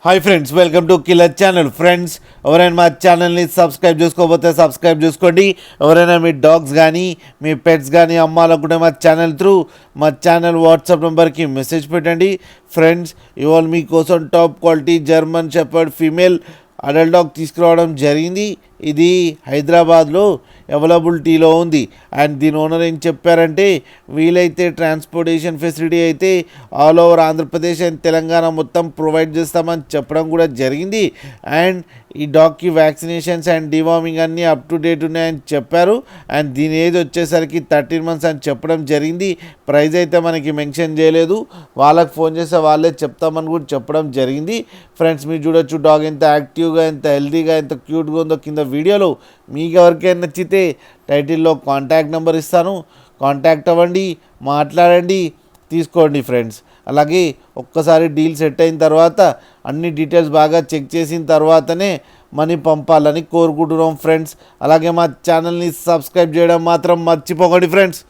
Hi friends, welcome to killer channel. Friends, ఎవరైనా మా ఛానల్ని సబ్స్క్రైబ్ చేసుకోకపోతే సబ్స్క్రైబ్ చేసుకోండి. ఎవరైనా మీ డాగ్స్ కానీ మీ పెట్స్ కానీ అమ్మాలనుకుంటే మా ఛానల్ వాట్సాప్ నెంబర్కి మెసేజ్ పెట్టండి. ఫ్రెండ్స్, ఇవాళ మీకోసం top quality German shepherd female adult dog తీసుకురావడం జరిగింది. ఇది హైదరాబాద్లో అవైలబిలిటీలో ఉంది. అండ్ దీని ఓనర్ ఏం చెప్పారంటే, వీలైతే ట్రాన్స్పోర్టేషన్ ఫెసిలిటీ అయితే all over Andhra Pradesh and Telangana మొత్తం ప్రొవైడ్ చేస్తామని చెప్పడం కూడా జరిగింది. అండ్ ఈ డాగ్కి వ్యాక్సినేషన్స్ అండ్ డివార్మింగ్ అన్నీ అప్ టు డేట్ ఉన్నాయని చెప్పారు. అండ్ దీని ఏజ్ వచ్చేసరికి 13 months అని చెప్పడం జరిగింది. ప్రైజ్ అయితే మనకి మెన్షన్ చేయలేదు. వాళ్ళకి ఫోన్ చేస్తే వాళ్ళే చెప్తామని కూడా చెప్పడం జరిగింది. ఫ్రెండ్స్, మీరు చూడొచ్చు డాగ్ ఎంత యాక్టివ్గా, ఎంత హెల్తీగా, ఎంత క్యూట్గా ఉందో కింద వీడియోలో. మీకు ఎవరికైనా నచ్చితే టైటిల్లో కాంటాక్ట్ నెంబర్ ఇస్తాను, కాంటాక్ట్ అవ్వండి, మాట్లాడండి, తీసుకోండి ఫ్రెండ్స్. అలాగే ఒక్కసారి డీల్ సెట్ అయిన తర్వాత అన్ని డీటెయిల్స్ బాగా చెక్ చేసిన తర్వాతనే మనీ పంపాలని కోరుకుంటున్నాం ఫ్రెండ్స్. అలాగే మా ఛానల్ని సబ్స్క్రైబ్ చేయడం మాత్రం మర్చిపోకండి ఫ్రెండ్స్.